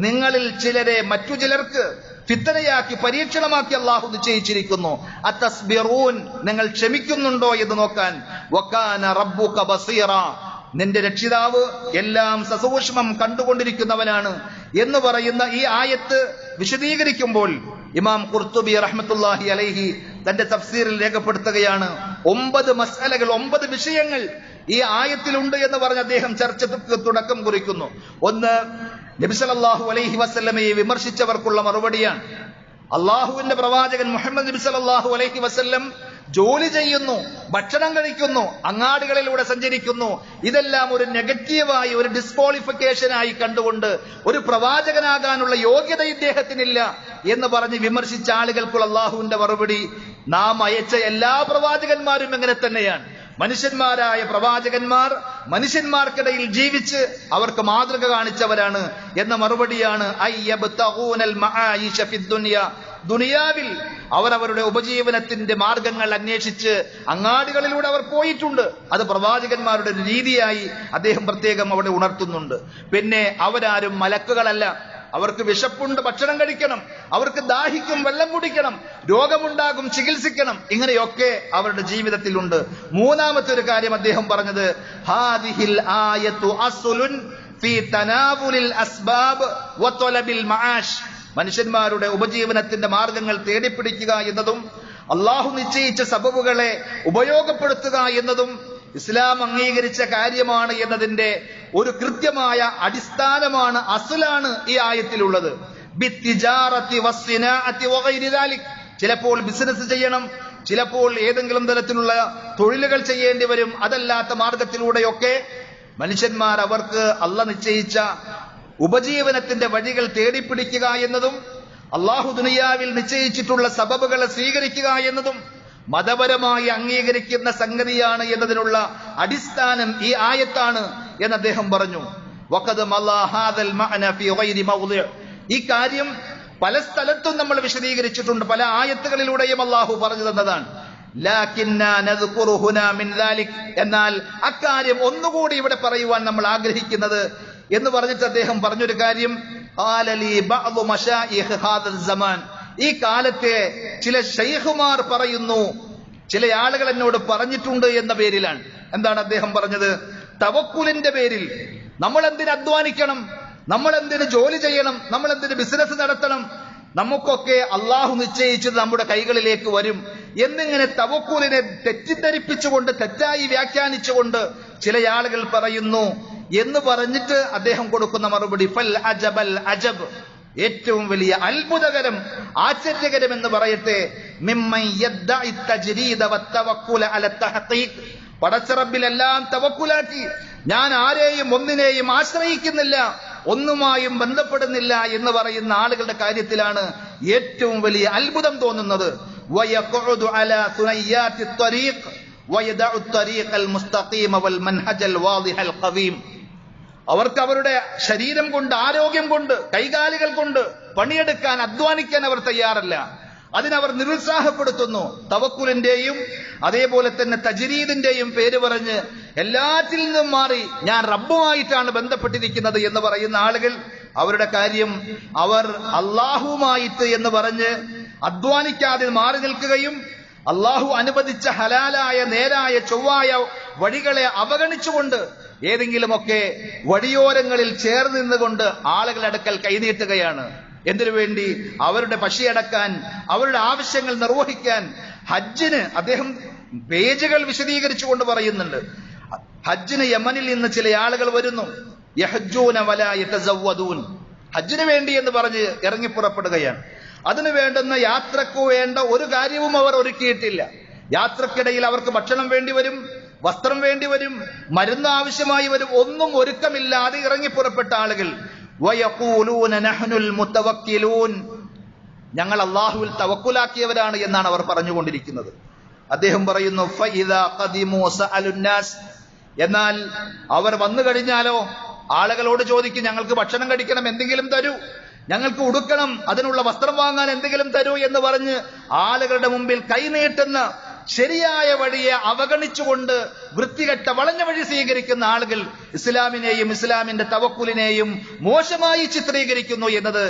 നിങ്ങളിൽ ചിലരെ മറ്റു ചിലർക്ക് ഫിത്നയാക്കി, പരീക്ഷണമാക്കി അല്ലാഹു നിശ്ചയിച്ചിരിക്കുന്നു. അത്തസ്ബിറൂൻ, നിങ്ങൾ ക്ഷമിക്കുന്നുണ്ടോ എന്ന് നോക്കാൻ. വകാന റബ്ബുക ബസീറ, നിന്റെ രക്ഷിതാവ് എല്ലാം സസൂക്ഷ്മം കണ്ടുകൊണ്ടിരിക്കുന്നവനാണ് എന്ന് പറയുന്ന ഈ ആയത്ത് വിശദീകരിക്കുമ്പോൾ ഇമാം ഖുർത്തുബി റഹ്മത്തുള്ളാഹി അലൈഹി തന്റെ തഫ്സീറിൽ രേഖപ്പെടുത്തുകയാണ്, 9 മസ്അലകൾ, 9 വിഷയങ്ങൾ ഈ ആയത്തിലുണ്ട് എന്ന് പറഞ്ഞ് അദ്ദേഹം ചർച്ചയ്ക്ക് തുടക്കം കുറിക്കുന്നു. ഒന്ന്, നബി സല്ലല്ലാഹു അലൈഹി വസല്ലമയെ വിമർശിച്ചവർക്കുള്ള മറുപടിയാണ്. അള്ളാഹുവിന്റെ പ്രവാചകൻ മുഹമ്മദ് നബി സല്ലല്ലാഹു അലൈഹി വസല്ലം ജോലി ചെയ്യുന്നു, ഭക്ഷണം കഴിക്കുന്നു, അങ്ങാടികളിലൂടെ സഞ്ചരിക്കുന്നു, ഇതെല്ലാം ഒരു നെഗറ്റീവായി, ഒരു ഡിസ്ക്വാളിഫിക്കേഷനായി കണ്ടുകൊണ്ട് ഒരു പ്രവാചകനാകാനുള്ള യോഗ്യത ഇദ്ദേഹത്തിനില്ല എന്ന് പറഞ്ഞ് വിമർശിച്ച ആളുകൾക്കുള്ള അള്ളാഹുവിന്റെ മറുപടി, നാം അയച്ച എല്ലാ പ്രവാചകന്മാരും എങ്ങനെ തന്നെയാണ്. മനുഷ്യന്മാരായ പ്രവാചകന്മാർ മനുഷ്യന്മാർക്കിടയിൽ ജീവിച്ച് അവർക്ക് മാതൃക കാണിച്ചവരാണ് എന്ന മറുപടിയാണ് ദുനിയാവിൽ അവർ അവരുടെ ഉപജീവനത്തിന്റെ മാർഗങ്ങൾ അന്വേഷിച്ച് അങ്ങാടികളിലൂടെ അവർ പോയിട്ടുണ്ട്. അത് പ്രവാചകന്മാരുടെ ഒരു രീതിയായി അദ്ദേഹം പ്രത്യേകം അവിടെ ഉണർത്തുന്നുണ്ട്. പിന്നെ അവരാരും മലക്കുകളല്ല. അവർക്ക് വിശപ്പുണ്ട്, ഭക്ഷണം കഴിക്കണം. അവർക്ക് ദാഹിക്കും, വെള്ളം കുടിക്കണം. രോഗമുണ്ടാകും, ചികിത്സിക്കണം. ഇങ്ങനെയൊക്കെ അവരുടെ ജീവിതത്തിലുണ്ട്. മൂന്നാമത്തെ ഒരു കാര്യം അദ്ദേഹം പറഞ്ഞത് ഹാദിഹിൽ ആയത്തു അസ്ലുൻ ഫീ തനാവുലിൽ അസ്ബാബ് വതലബിൽ മആഷ്. മനുഷ്യന്മാരുടെ ഉപജീവനത്തിന്റെ മാർഗങ്ങൾ തേടിപ്പിടിക്കുക എന്നതും അള്ളാഹു നിശ്ചയിച്ച സബബുകളെ ഉപയോഗപ്പെടുത്തുക എന്നതും ഇസ്ലാം അംഗീകരിച്ച കാര്യമാണ് എന്നതിന്റെ ഒരു കൃത്യമായ അടിസ്ഥാനമാണ്, അസ്ലാണ് ഈ ആയത്തിലുള്ളത്. ചിലപ്പോൾ ബിസിനസ് ചെയ്യണം, ചിലപ്പോൾ ഏതെങ്കിലും തരത്തിലുള്ള തൊഴിലുകൾ ചെയ്യേണ്ടി വരും. അതല്ലാത്ത മാർഗത്തിലൂടെയൊക്കെ മനുഷ്യന്മാർ അവർക്ക് അള്ളാഹ് നിശ്ചയിച്ച ഉപജീവനത്തിന്റെ വഴികൾ തേടിപ്പിടിക്കുക എന്നതും അള്ളാഹു ദുനിയാവിൽ നിശ്ചയിച്ചിട്ടുള്ള സബബുകളെ സ്വീകരിക്കുക എന്നതും മതപരമായി അംഗീകരിക്കുന്ന സംഗതിയാണ് എന്നതിനുള്ള അടിസ്ഥാനം ഈ ആയത്താണ് എന്ന് അദ്ദേഹം പറഞ്ഞു. ഈ കാര്യം പല സ്ഥലത്തും നമ്മൾ വിശദീകരിച്ചിട്ടുണ്ട്, പല ആയത്തുകളിലൂടെയും അള്ളാഹു പറഞ്ഞു തന്നതാണ്. എന്നാൽ അക്കാര്യം ഒന്നുകൂടി ഇവിടെ പറയുവാൻ നമ്മൾ ആഗ്രഹിക്കുന്നത് എന്ന് പറഞ്ഞിട്ട് അദ്ദേഹം പറഞ്ഞൊരു കാര്യം, ഈ കാലത്തെ ചില ശൈഖുമാർ പറയുന്നു, ചില ആളുകൾ എന്നോട് പറഞ്ഞിട്ടുണ്ട് എന്ന പേരിലാണ്. എന്താണ് അദ്ദേഹം പറഞ്ഞത്? തവക്കുലിന്റെ പേരിൽ നമ്മൾ എന്തിന് അധ്വാനിക്കണം, നമ്മൾ എന്തിന് ജോലി ചെയ്യണം, നമ്മൾ എന്തിന് ബിസിനസ് നടത്തണം, നമുക്കൊക്കെ അള്ളാഹു നിശ്ചയിച്ചത് നമ്മുടെ കൈകളിലേക്ക് വരും എന്നിങ്ങനെ തവക്കുലിനെ തെറ്റിദ്ധരിപ്പിച്ചുകൊണ്ട്, തെറ്റായി വ്യാഖ്യാനിച്ചുകൊണ്ട് ചില ആളുകൾ പറയുന്നു എന്ന് പറഞ്ഞിട്ട് അദ്ദേഹം കൊടുക്കുന്ന മറുപടി ഫൽ അജബൽ അജബ്, ഏറ്റവും വലിയ അത്ഭുതകരം, ആശ്ചര്യകരം എന്ന് പറയട്ടെ, പടച്ചറബിലെല്ലാം തവക്കുലാക്കി ഞാൻ ആരെയും ഒന്നിനെയും ആശ്രയിക്കുന്നില്ല, ഒന്നുമായും ബന്ധപ്പെടുന്നില്ല എന്ന് പറയുന്ന ആളുകളുടെ കാര്യത്തിലാണ് ഏറ്റവും വലിയ അത്ഭുതം തോന്നുന്നത്. അവർക്ക് അവരുടെ ശരീരം കൊണ്ട്, ആരോഗ്യം കൊണ്ട്, കൈകാലുകൾ കൊണ്ട് പണിയെടുക്കാൻ, അധ്വാനിക്കാൻ അവർ തയ്യാറല്ല. അതിനവർ നിരുത്സാഹപ്പെടുത്തുന്നു. തവക്കുലിന്റെയും അതേപോലെ തന്നെ തജ്രീദിന്റെയും പേര് പറഞ്ഞ് എല്ലാറ്റിൽ നിന്നും മാറി ഞാൻ റബ്ബുമായിട്ടാണ് ബന്ധപ്പെട്ടിരിക്കുന്നത് എന്ന് പറയുന്ന ആളുകൾ, അവരുടെ കാര്യം അവർ അള്ളാഹുമായിട്ട് എന്ന് പറഞ്ഞ് അധ്വാനിക്കാതെ മാറി നിൽക്കുകയും അള്ളാഹു അനുവദിച്ച ഹലാലായ, നേരായ, ചൊവ്വായ വഴികളെ അവഗണിച്ചുകൊണ്ട് ഏതെങ്കിലുമൊക്കെ വഴിയോരങ്ങളിൽ ചേർന്ന് നിന്നുകൊണ്ട് ആളുകളുടെ അടുക്കൽ കൈനീട്ടുകയാണ്. എന്തിനു വേണ്ടി? അവരുടെ പശിയടക്കാൻ, അവരുടെ ആവശ്യങ്ങൾ നിർവഹിക്കാൻ. ഹജ്ജിന് അദ്ദേഹം പേജുകൾ വിശദീകരിച്ചുകൊണ്ട് പറയുന്നുണ്ട്, ഹജ്ജിന് യമനിൽ നിന്ന് ചില ആളുകൾ വരുന്നു. യഹജ്ജൂന വലാ യതസവ്വദൂൻ, ഹജ്ജിന് വേണ്ടി എന്ന് പറഞ്ഞ് ഇറങ്ങി പുറപ്പെടുകയാണ്. അതിനു വേണ്ടുന്ന യാത്രക്ക് വേണ്ട ഒരു കാര്യവും അവർ ഒരുക്കിയിട്ടില്ല. യാത്രക്കിടയിൽ അവർക്ക് ഭക്ഷണം വേണ്ടി വരും, വസ്ത്രം വേണ്ടി വരും, മരുന്ന് ആവശ്യമായി വരും. ഒന്നും ഒരുക്കമില്ലാതെ ഇറങ്ങി പുറപ്പെട്ട ആളുകൾ വയഖൂലൂന നഹ്നുൽ മുതവക്കിലൂൻ, ഞങ്ങൾ അല്ലാഹുവിൽ തവക്കുലാക്കിയവരാണ് എന്നാണ് അവർ പറഞ്ഞുകൊണ്ടിരിക്കുന്നത്. അദ്ദേഹം പറയുന്നു ഫഇദാ ഖദിമൂ സഅലുന്നാസ്, എന്നാൽ അവർ വന്നു കഴിഞ്ഞാലോ ആളുകളോട് ചോദിക്കും, ഞങ്ങൾക്ക് ഭക്ഷണം കഴിക്കണം, എന്തെങ്കിലും തരൂ, ഞങ്ങൾക്ക് ഉടുക്കണം, അതിനുള്ള വസ്ത്രം വാങ്ങാൻ എന്തെങ്കിലും തരൂ എന്ന് പറഞ്ഞ് ആളുകളുടെ മുമ്പിൽ കൈനീട്ടുന്ന, ശരിയായ വഴിയെ അവഗണിച്ചുകൊണ്ട് വൃത്തികെട്ട വളഞ്ഞ വഴി സ്വീകരിക്കുന്ന ആളുകൾ ഇസ്ലാമിനെയും ഇസ്ലാമിന്റെ തവക്കുലിനെയും മോശമായി ചിത്രീകരിക്കുന്നു എന്നത്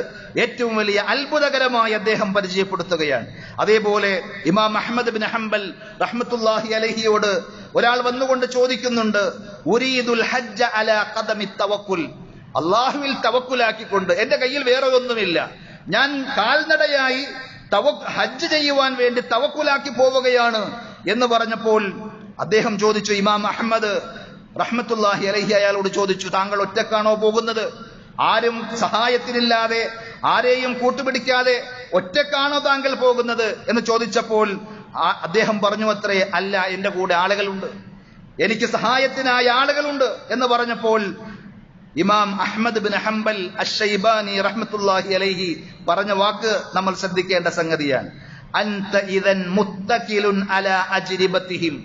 ഏറ്റവും വലിയ അത്ഭുതകരമായി അദ്ദേഹം പരിചയപ്പെടുത്തുകയാണ്. അതേപോലെ ഇമാം അഹ്മദ് ബിൻ ഹംബൽ റഹ്മത്തുള്ളാഹി അലൈഹിയോട് ഒരാൾ വന്നുകൊണ്ട് ചോദിക്കുന്നുണ്ട്, ഉരീദുൽ ഹജ്ജ അലാ ഖദമി തവക്കുൽ, അള്ളാഹുവിൽ തവക്കുലാക്കിക്കൊണ്ട്, എന്റെ കയ്യിൽ വേറെ ഒന്നുമില്ല, ഞാൻ കാൽനടയായി ഹജ്ജ് ചെയ്യുവാൻ വേണ്ടി തവക്കുലാക്കി പോവുകയാണ് എന്ന് പറഞ്ഞപ്പോൾ അദ്ദേഹം ചോദിച്ചു, ഇമാം അഹ്മദ് റഹ്മത്തുള്ളാഹി അലൈഹി അയാളോട് ചോദിച്ചു, താങ്കൾ ഒറ്റക്കാണോ പോകുന്നത്? ആരും സഹായത്തിനില്ലാതെ, ആരെയും കൂട്ടുപിടിക്കാതെ ഒറ്റക്കാണോ താങ്കൾ പോകുന്നത് എന്ന് ചോദിച്ചപ്പോൾ അദ്ദേഹം പറഞ്ഞു അത്രേ, അല്ല, എന്റെ കൂടെ ആളുകളുണ്ട്, എനിക്ക് സഹായത്തിനായ ആളുകളുണ്ട് എന്ന് പറഞ്ഞപ്പോൾ ഇമാം അഹ്മദ് ബിൻ ഹംബൽ അശ്ശൈബാനി റഹ്മത്തുള്ളാഹി അലൈഹി പറഞ്ഞ വാക്ക് നമ്മൾ ശ്രദ്ധിക്കേണ്ട സംഗതിയാണ്. അൻത ഇദൻ മുത്തഖിലുൻ അലാ അജ്രിബതിഹിം,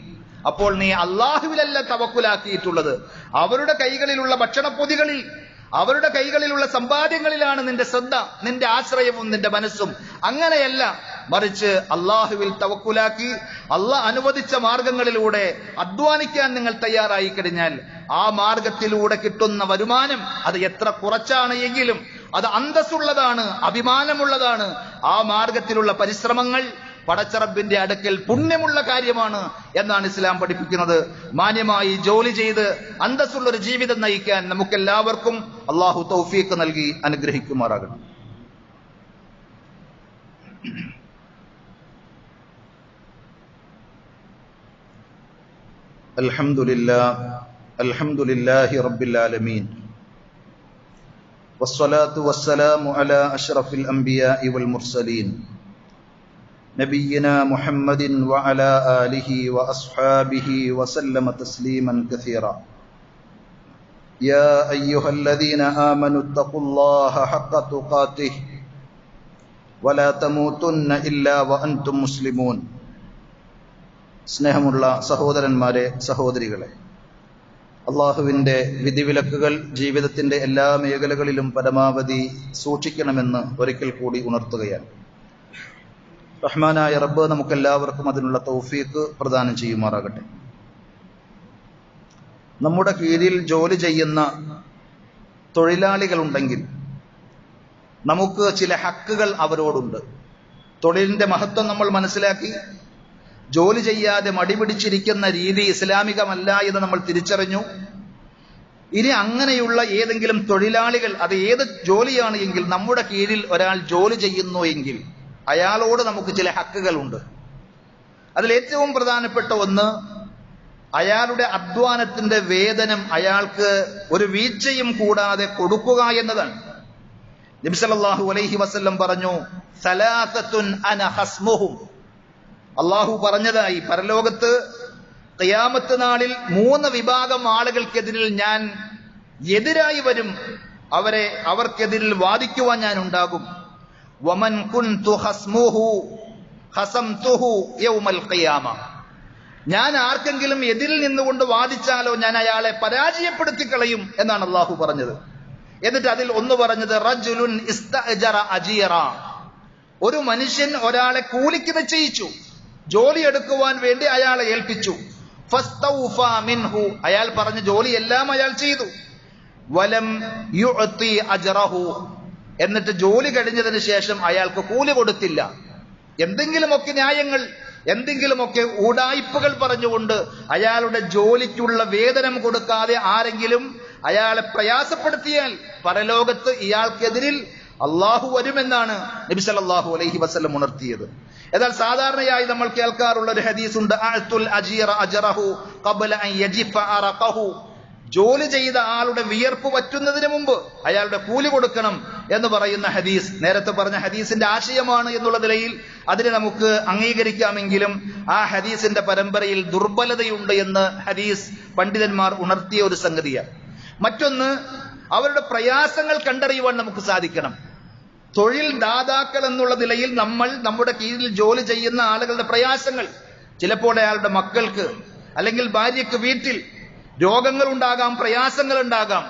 അപ്പോൾ നീ അള്ളാഹുവിലല്ല തവക്കുലാക്കിയിട്ടുള്ളത്, അവരുടെ കൈകളിലുള്ള ഭക്ഷണപ്പൊതികളിൽ, അവരുടെ കൈകളിലുള്ള സമ്പാദ്യങ്ങളിലാണ് നിന്റെ ശ്രദ്ധ, നിന്റെ ആശ്രയവും നിന്റെ മനസ്സും. അങ്ങനെയല്ല, മറിച്ച് അള്ളാഹുവിൽ തവക്കുലാക്കി അള്ളാഹ് അനുവദിച്ച മാർഗങ്ങളിലൂടെ അധ്വാനിക്കാൻ നിങ്ങൾ തയ്യാറായി കഴിഞ്ഞാൽ ആ മാർഗത്തിലൂടെ കിട്ടുന്ന വരുമാനം അത് എത്ര കുറച്ചാണ് എങ്കിലും അത് അന്തസ്സുള്ളതാണ്, അഭിമാനമുള്ളതാണ്. ആ മാർഗത്തിലുള്ള പരിശ്രമങ്ങൾ പടച്ചറബിന്റെ അടുക്കൽ പുണ്യമുള്ള കാര്യമാണ് എന്നാണ് ഇസ്ലാം പഠിപ്പിക്കുന്നത്. മാന്യമായി ജോലി ചെയ്ത് അന്തസ്സുള്ളൊരു ജീവിതം നയിക്കാൻ നമുക്കെല്ലാവർക്കും അള്ളാഹു തൗഫീഖ് നൽകി അനുഗ്രഹിക്കുമാറാകണം. അൽഹംദുലില്ലാഹി റബ്ബിൽ ആലമീൻ വസ്സലാത്തു വസ്സലാമു അലാ അഷ്റഫിൽ അംബിയാഇ വൽ മുർസലീൻ നബിയിനാ മുഹമ്മദിൻ വഅലാ ആലിഹി വഅസ്ഹാബിഹി വസല്ലമ തസ്ലീമൻ കസീറാ. യാ അയ്യുഹല്ലദീന ആമനു തഖുല്ലാഹ ഹഖ്ക തുഖാതിഹി വലാ തമൂതുന്ന ഇല്ലാ വഅൻതും മുസ്ലിമൂൻ. സ്നേഹമുള്ള സഹോദരന്മാരെ, സഹോദരികളെ, അള്ളാഹുവിന്റെ വിധിവിലക്കുകൾ ജീവിതത്തിന്റെ എല്ലാ മേഖലകളിലും പരമാവധി സൂക്ഷിക്കണമെന്ന് ഒരിക്കൽ കൂടി ഉണർത്തുകയാണ്. റഹ്മാനായ റബ്ബ് നമുക്കെല്ലാവർക്കും അതിനുള്ള തൗഫീഖ് പ്രദാനം ചെയ്യുമാറാകട്ടെ. നമ്മുടെ കീഴിൽ ജോലി ചെയ്യുന്ന തൊഴിലാളികളുണ്ടെങ്കിൽ നമുക്ക് ചില ഹക്കുകൾ അവരോടുണ്ട്. തൊഴിലിന്റെ മഹത്വം നമ്മൾ മനസ്സിലാക്കി ജോലി ചെയ്യാതെ മടിപിടിച്ചിരിക്കുന്ന രീതി ഇസ്ലാമികമല്ല എന്ന് നമ്മൾ തിരിച്ചറിഞ്ഞു. ഇനി അങ്ങനെയുള്ള ഏതെങ്കിലും തൊഴിലാളികൾ, അത് ഏത് ജോലിയാണ് എങ്കിൽ, നമ്മുടെ കീഴിൽ ഒരാൾ ജോലി ചെയ്യുന്നു എങ്കിൽ അയാളോട് നമുക്ക് ചില ഹക്കുകളുണ്ട്. അതിലേറ്റവും പ്രധാനപ്പെട്ട ഒന്ന്, അയാളുടെ അധ്വാനത്തിന്റെ വേതനം അയാൾക്ക് ഒരു വീഴ്ചയും കൂടാതെ കൊടുക്കുക എന്നതാണ്. നബി സല്ലല്ലാഹു അലൈഹി വസല്ലം പറഞ്ഞു, സലാസത്തുൻ അന ഹസ്മുഹും. അള്ളാഹു പറഞ്ഞതായി, പരലോകത്ത് ഖിയാമത്ത് നാളിൽ 3 വിഭാഗം ആളുകൾക്കെതിരിൽ ഞാൻ എതിരായി വരും, അവർക്കെതിരിൽ വാദിക്കുവാൻ ഞാൻ ഉണ്ടാകും. വമൻ കുൻതു ഹസ്മുഹു ഹസംതുഹു യൗമൽ ഖിയാമ. ഞാൻ ആർക്കെങ്കിലും എതിരിൽ നിന്നുകൊണ്ട് വാദിച്ചാലോ ഞാൻ അയാളെ പരാജയപ്പെടുത്തി കളയും എന്നാണ് അള്ളാഹു പറഞ്ഞത്. എന്നിട്ട് അതിൽ ഒന്ന് പറഞ്ഞത്, റജുലുൻ ഇസ്തഅജറ അജീറ. ഒരു മനുഷ്യൻ ഒരാളെ കൂലിക്ക് നിശ്ചയിച്ചു, ജോലി എടുക്കുവാൻ വേണ്ടി അയാളെ ഏൽപ്പിച്ചു. ഫസ്തൗഫ മിൻഹു. അയാൾ പറഞ്ഞ ജോലിയെല്ലാം അയാൾ ചെയ്തു. വലം യുഅതി അജ്റഹു. എന്നിട്ട് ജോലി കഴിഞ്ഞതിന് ശേഷം അയാൾക്ക് കൂലി കൊടുത്തില്ല. എന്തെങ്കിലുമൊക്കെ ന്യായങ്ങൾ, എന്തെങ്കിലുമൊക്കെ ഉഡായിപ്പുകൾ പറഞ്ഞുകൊണ്ട് അയാളുടെ ജോലിക്കുള്ള വേതനം കൊടുക്കാതെ ആരെങ്കിലും അയാളെ പ്രയാസപ്പെടുത്തിയാൽ പരലോകത്ത് ഇയാൾക്കെതിരിൽ അള്ളാഹു വരുമെന്നാണ് നബി സല്ലല്ലാഹു അലൈഹി വസല്ലം ഉണർത്തിയത്. എന്നാൽ സാധാരണയായി നമ്മൾ കേൾക്കാറുള്ള ഒരു ഹദീസുണ്ട്, അഅ്തുൽ അജീറ അജ്റഹു ഖബ്ല അൻ യജിഫ അറഖഹു. ജോലി ചെയ്ത ആളുടെ വിയർപ്പ് വറ്റുന്നതിന് മുമ്പ് അയാളുടെ കൂലി കൊടുക്കണം എന്ന് പറയുന്ന ഹദീസ്, നേരത്തെ പറഞ്ഞ ഹദീസിന്റെ ആശയമാണ് എന്നുള്ള നിലയിൽ അതിനെ നമുക്ക് അംഗീകരിക്കാമെങ്കിലും ആ ഹദീസിന്റെ പരമ്പരയിൽ ദുർബലതയുണ്ട് എന്ന് ഹദീസ് പണ്ഡിതന്മാർ ഉണർത്തിയ ഒരു സംഗതിയാണ്. മറ്റൊന്ന്, അവരുടെ പ്രയാസങ്ങൾ കണ്ടറിയുവാൻ നമുക്ക് സാധിക്കണം. തൊഴിൽ ദാതാക്കൾ എന്നുള്ള നിലയിൽ നമ്മൾ നമ്മുടെ കീഴിൽ ജോലി ചെയ്യുന്ന ആളുകളുടെ പ്രയാസങ്ങൾ, ചിലപ്പോൾ അയാളുടെ മക്കൾക്ക് അല്ലെങ്കിൽ ഭാര്യയ്ക്ക് വീട്ടിൽ രോഗങ്ങൾ ഉണ്ടാകാം, പ്രയാസങ്ങൾ ഉണ്ടാകാം.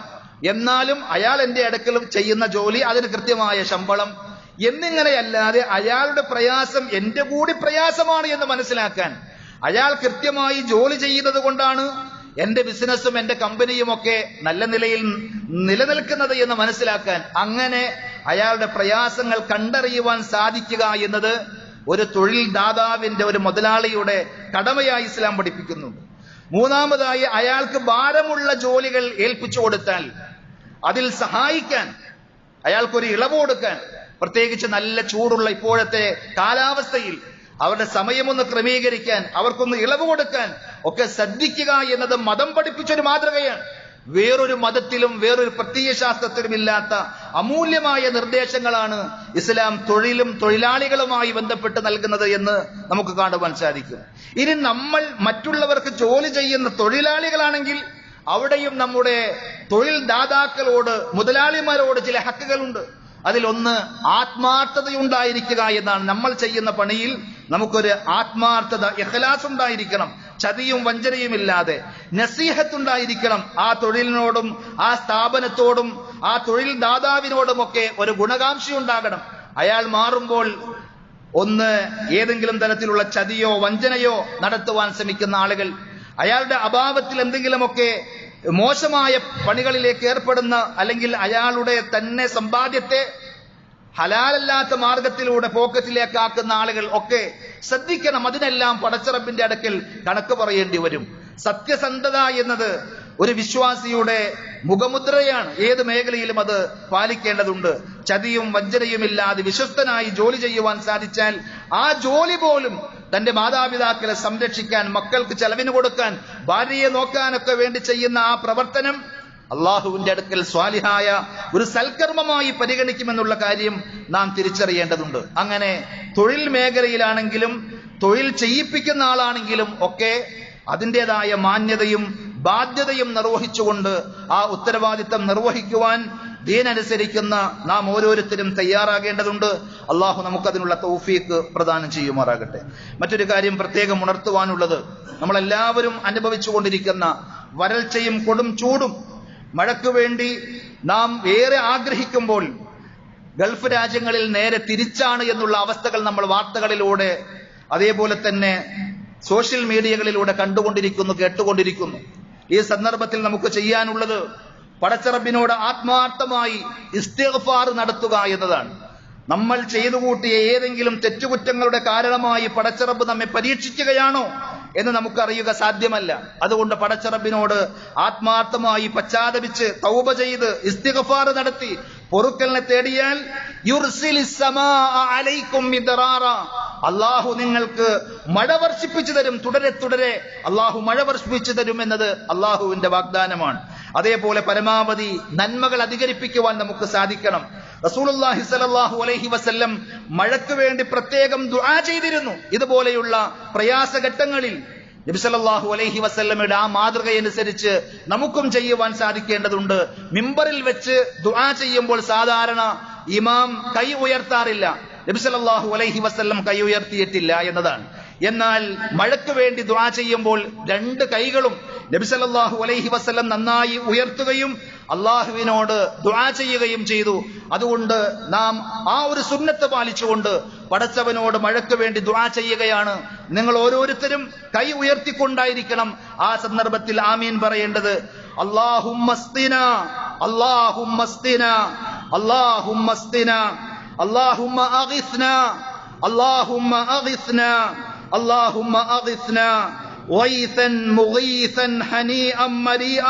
എന്നാലും അയാൾ എന്റെ അടുക്കൽ ചെയ്യുന്ന ജോലി, അതിന് കൃത്യമായ ശമ്പളം എന്നിങ്ങനെയല്ലാതെ അയാളുടെ പ്രയാസം എന്റെ കൂടി പ്രയാസമാണ് എന്ന് മനസ്സിലാക്കാൻ, അയാൾ കൃത്യമായി ജോലി ചെയ്യുന്നത് കൊണ്ടാണ് എന്റെ ബിസിനസ്സും എന്റെ കമ്പനിയും ഒക്കെ നല്ല നിലയിൽ നിലനിൽക്കുന്നത് എന്ന് മനസ്സിലാക്കാൻ, അങ്ങനെ അയാളുടെ പ്രയാസങ്ങൾ കണ്ടറിയുവാൻ സാധിക്കുക എന്നത് ഒരു തൊഴിൽ ദാതാവിന്റെ, ഒരു മുതലാളിയുടെ കടമയായി ഇസ്ലാം പഠിപ്പിക്കുന്നുണ്ട്. മൂന്നാമതായി, അയാൾക്ക് ഭാരമുള്ള ജോലികൾ ഏൽപ്പിച്ചു കൊടുത്താൽ അതിൽ സഹായിക്കാൻ, അയാൾക്കൊരു ഇളവ് കൊടുക്കാൻ, പ്രത്യേകിച്ച് നല്ല ചൂടുള്ള ഇപ്പോഴത്തെ കാലാവസ്ഥയിൽ അവരുടെ സമയമൊന്ന് ക്രമീകരിക്കാൻ, അവർക്കൊന്ന് ഇളവ് കൊടുക്കാൻ ഒക്കെ ശ്രദ്ധിക്കുക എന്നത് മതം പഠിപ്പിച്ചൊരു മാതൃകയാണ്. വേറൊരു മതത്തിലും വേറൊരു പ്രത്യയശാസ്ത്രത്തിലും ഇല്ലാത്ത അമൂല്യമായ നിർദ്ദേശങ്ങളാണ് ഇസ്ലാം തൊഴിലും തൊഴിലാളികളുമായി ബന്ധപ്പെട്ട് നൽകുന്നത് എന്ന് നമുക്ക് കാണുവാൻ സാധിക്കും. ഇനി നമ്മൾ മറ്റുള്ളവർക്ക് ജോലി ചെയ്യുന്ന തൊഴിലാളികളാണെങ്കിൽ അവിടെയും നമ്മുടെ തൊഴിൽ ദാതാക്കളോട്, മുതലാളിമാരോട് ചില ഹക്കുകളുണ്ട്. അതിലൊന്ന് ആത്മാർത്ഥതയുണ്ടായിരിക്കുക എന്നാണ്. നമ്മൾ ചെയ്യുന്ന പണിയിൽ നമുക്കൊരു ആത്മാർത്ഥത, ഇഖ്ലാസ് ഉണ്ടായിരിക്കണം. ചതിയും വഞ്ചനയുമില്ലാതെ നസീഹത്തുണ്ടായിരിക്കണം. ആ തൊഴിലിനോടും ആ സ്ഥാപനത്തോടും ആ തൊഴിൽ ദാതാവിനോടുമൊക്കെ ഒരു ഗുണകാംക്ഷ ഉണ്ടാകണം. അയാൾ മാറുമ്പോൾ ഒന്ന് ഏതെങ്കിലും തരത്തിലുള്ള ചതിയോ വഞ്ചനയോ നടത്തുവാൻ ശ്രമിക്കുന്ന ആളുകൾ, അയാളുടെ അഭാവത്തിൽ എന്തെങ്കിലുമൊക്കെ മോശമായ പണികളിലേക്ക് ഏർപ്പെടുന്ന, അല്ലെങ്കിൽ അയാളുടെ തന്നെ സമ്പാദ്യത്തെ ഹലാലല്ലാത്ത മാർഗത്തിലൂടെ പോക്കറ്റിലേക്ക് ആക്കുന്ന ആളുകൾ ഒക്കെ ശ്രദ്ധിക്കണം. അതിനെല്ലാം പടച്ചറബിന്റെ അടുക്കൽ കണക്ക് പറയേണ്ടി വരും. സത്യസന്ധത എന്നത് ഒരു വിശ്വാസിയുടെ മുഖമുദ്രയാണ്. ഏത് മേഖലയിലും അത് പാലിക്കേണ്ടതുണ്ട്. ചതിയും വഞ്ചനയുമില്ലാതെ വിശ്വസ്തനായി ജോലി ചെയ്യുവാൻ സാധിച്ചാൽ ആ ജോലി പോലും തന്റെ മാതാപിതാക്കളെ സംരക്ഷിക്കാൻ, മക്കൾക്ക് ചെലവിന് കൊടുക്കാൻ, ഭാര്യയെ നോക്കാനൊക്കെ വേണ്ടി ചെയ്യുന്ന ആ പ്രവർത്തനം അള്ളാഹുവിന്റെ അടുക്കൽ സ്വാലിഹായ ഒരു സൽക്കർമ്മമായി പരിഗണിക്കുമെന്നുള്ള കാര്യം നാം തിരിച്ചറിയേണ്ടതുണ്ട്. അങ്ങനെ തൊഴിൽ മേഖലയിലാണെങ്കിലും തൊഴിൽ ചെയ്യിപ്പിക്കുന്ന ആളാണെങ്കിലും ഒക്കെ അതിൻ്റെതായ മാന്യതയും ബാധ്യതയും നിർവഹിച്ചുകൊണ്ട് ആ ഉത്തരവാദിത്തം നിർവഹിക്കുവാൻ ദീനനുസരിക്കുന്ന നാം ഓരോരുത്തരും തയ്യാറാകേണ്ടതുണ്ട്. അള്ളാഹു നമുക്കതിനുള്ള തൗഫീഖ് പ്രദാനം ചെയ്യുമാറാകട്ടെ. മറ്റൊരു കാര്യം പ്രത്യേകം ഉണർത്തുവാനുള്ളത്, നമ്മളെല്ലാവരും അനുഭവിച്ചുകൊണ്ടിരിക്കുന്ന വരൾച്ചയും കൊടും ചൂടും, മഴയ്ക്ക് വേണ്ടി നാം ഏറെ ആഗ്രഹിക്കുമ്പോൾ ഗൾഫ് രാജ്യങ്ങളിൽ നേരെ തിരിച്ചാണ് എന്നുള്ള അവസ്ഥകൾ നമ്മൾ വാർത്തകളിലൂടെ അതേപോലെ തന്നെ സോഷ്യൽ മീഡിയകളിലൂടെ കണ്ടുകൊണ്ടിരിക്കുന്നു, കേട്ടുകൊണ്ടിരിക്കുന്നു. ഈ സന്ദർഭത്തിൽ നമുക്ക് ചെയ്യാനുള്ളത് പടച്ചറബിനോട് ആത്മാർത്ഥമായി ഇസ്തിഗ്ഫാർ നടത്തുക എന്നതാണ്. നമ്മൾ ചെയ്തു കൂട്ടിയ ഏതെങ്കിലും തെറ്റുകുറ്റങ്ങളുടെ കാരണമായി പടച്ചറബ് നമ്മെ പരീക്ഷിക്കുകയാണോ എന്ന് നമുക്കറിയുക സാധ്യമല്ല. അതുകൊണ്ട് പടച്ചറബിനോട് ആത്മാർത്ഥമായി പശ്ചാത്തപിച്ച് തൗബ ചെയ്ത് ഇസ്തിഗ്ഫാർ നടത്തി പൊറുക്കലിനെ തേടിയാൽ അള്ളാഹു നിങ്ങൾക്ക് മഴ വർഷിപ്പിച്ചു തരും. തുടരെ തുടരെ അള്ളാഹു മഴ വർഷിപ്പിച്ചു തരും എന്നത് അള്ളാഹുവിന്റെ വാഗ്ദാനമാണ്. അതേപോലെ പരമാവധി നന്മകൾ അധികരിപ്പിക്കുവാൻ നമുക്ക് സാധിക്കണം. റസൂലുള്ളാഹി സ്വല്ലല്ലാഹു അലൈഹി വസല്ലം മഴയ്ക്ക് വേണ്ടി പ്രത്യേകം ദുആ ചെയ്തിരുന്നു. ഇതുപോലെയുള്ള പ്രയാസഘട്ടങ്ങളിൽ നബി സല്ലല്ലാഹു അലൈഹി വസല്ലമയുടെ ആ മാതൃകയനുസരിച്ച് നമുക്കും ചെയ്യുവാൻ സാധിക്കേണ്ടതുണ്ട്. മിമ്പറിൽ വെച്ച് ദുആ ചെയ്യുമ്പോൾ സാധാരണ ഇമാം കൈ ഉയർത്താറില്ല. നബി സല്ലല്ലാഹു അലൈഹി വസല്ലം കൈ ഉയർത്തിയിട്ടില്ല എന്നതാണ്. എന്നാൽ മഴയ്ക്ക് വേണ്ടി ദുആ ചെയ്യുമ്പോൾ രണ്ട് കൈകളും നബി സല്ലല്ലാഹു അലൈഹി വസല്ലം നന്നായി ഉയർത്തുകയും അള്ളാഹുവിനോട് ദുആ ചെയ്യുകയും ചെയ്തു. അതുകൊണ്ട് നാം ആ ഒരു സുന്നത്ത് പാലിച്ചുകൊണ്ട് പടച്ചവനോട് മഴയ്ക്ക് വേണ്ടി ദുആ ചെയ്യുകയാണ്. നിങ്ങൾ ഓരോരുത്തരും കൈ ഉയർത്തിക്കൊണ്ടായിരിക്കണം ആ സന്ദർഭത്തിൽ ആമീൻ പറയേണ്ടത്. അല്ലാഹുമ്മസ്തിനാ അല്ലാഹുമ്മസ്തിനാ അല്ലാഹുമ്മസ്തിനാ അല്ലാഹുമ്മ അഗിസ്നാ അല്ലാഹുമ്മ അഗിസ്നാ അല്ലാഹുമ്മ അഗിസ്നാ ഗൈസൻ മുഗീസൻ ഹനീഅൻ മരീഅ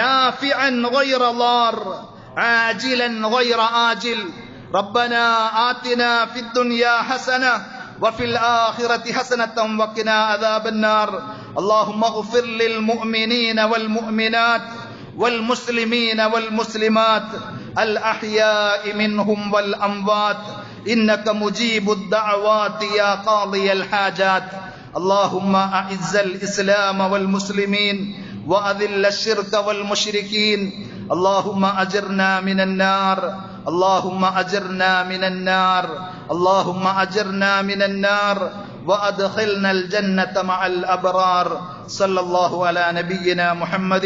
نافعا غير ضار عاجلا غير آجل ربنا آتنا في الدنيا حسنة وفي الآخرة حسنة وقنا عذاب النار اللهم اغفر للمؤمنين والمؤمنات والمسلمين والمسلمات الأحياء منهم والأموات إنك مجيب الدعوات يا قاضي الحاجات اللهم أعز الإسلام والمسلمين وأذل الشرك والمشركين اللهم أجرنا من النار اللهم أجرنا من النار اللهم أجرنا من النار وأدخلنا الجنة مع الأبرار صلى الله على نبينا محمد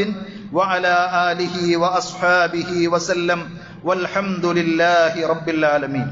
وعلى آله وأصحابه وسلم والحمد لله رب العالمين.